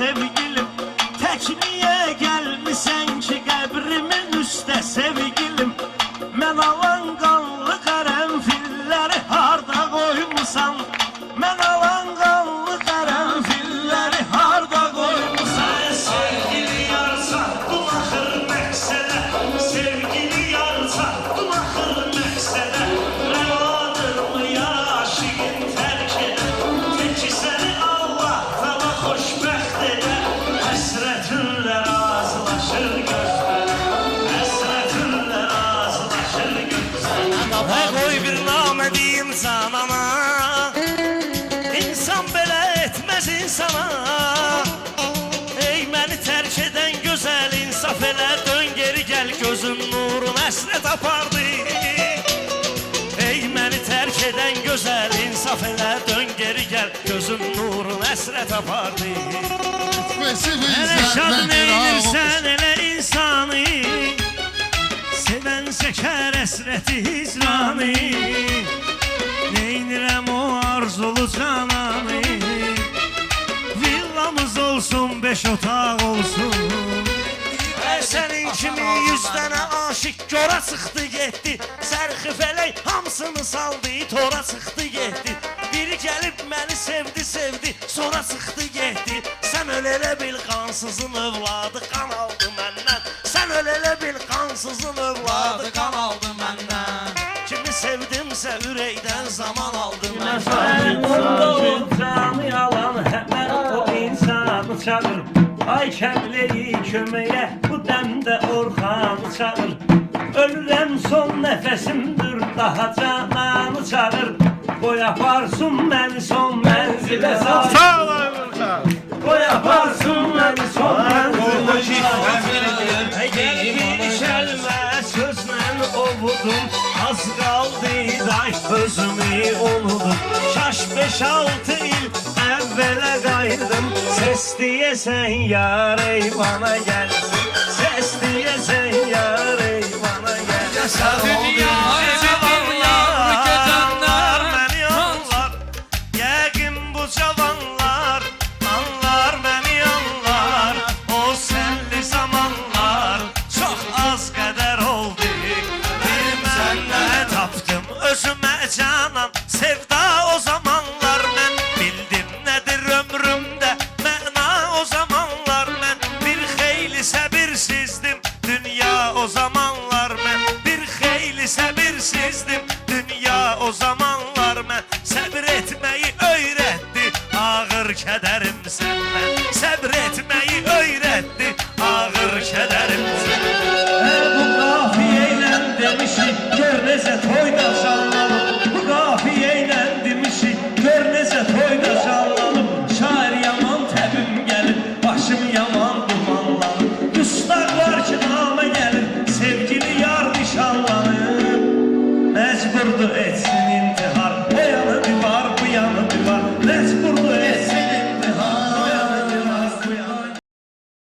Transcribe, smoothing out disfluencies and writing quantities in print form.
sevgilim? Tek niye gelmişsen ki kabrimin üstte sevgilim? Men alan kanlı karanfilleri harda koymuşsan? Men alan kanlı karanfilleri harda koymuşsan? Sevgili yarsa kulakır meksele, sevgili yarsa kulakır meksele. Revadır mı ya aşığın terk eder? Peki seni Allah tala hoşbəxt eder. Həsrətinlə razılaşır gözlər, həsrətinlə razılaşır gözlər. Hə qoy bir namə deyim sanama, İnsan belə etməz insana. Ey məni tərk edən gözəl insaf elə, dön geri gəl gözün nurun həsrət apardı. Ey məni tərk edən gözəl insaf elə, dön geri gəl gözün nurun həsrət apardı. Elə şad neynirsən elə insanı, sevən çəkər həsrəti hicranı. Neynirəm o arzulu cananı, villamız olsun, 5 otaq olsun. Sənin kimi 100 dənə aşıq gora çıxdı getdi, sərxi fələk hamısını saldı, tora çıxdı getdi. Biri gəlib məni sevdi sevdi, sonra çıxdı getdi. Sən öl elə bil qansızın övladı qan aldı məndən. Sən öl elə bil qansızın övladı qan aldı məndən. Kimi sevdimsə ürəkdən zaman aldı məndən. Onda o canı yalan, həmən o insanı çağır. Ay kəmləyi köməyə, bu dəmdə Orxanı çağır. Ölürəm son nəfəsimdir, daha cananı çağır. Qoy aparsın məni son mənzilə sağır. Sağ olun Orxan. Qoy aparsın məni son mənzilə sağır. Əgər bir kəlmə sözlə ovudum, az qaldı day özümü unudum. Kaş 5-6 il əvvələ qayıdım, ses deyəsən yar eyvana gəlsin. Ses deyəsən yar eyvana gəlsin. Yaşa dünya cavanlar, gözənlər məni anlar. Yəqin bu cavanlar anlar məni anlar. O sənli zamanlar çox az qədər oldu. Bir mənlə tapdım özümə canan, sevda o zamanlar mən bildim nədir ömrümdə məna. O zamanlar mən bir xeyli səbirsizdim, dünya o zamanlar mən bir xeyli səbirsizdim, dünya o zamanlar mən səbir etməyi öyrətdi, ağır kədərim səndən. Səbir etməyi öyrətdi, ağır kədərim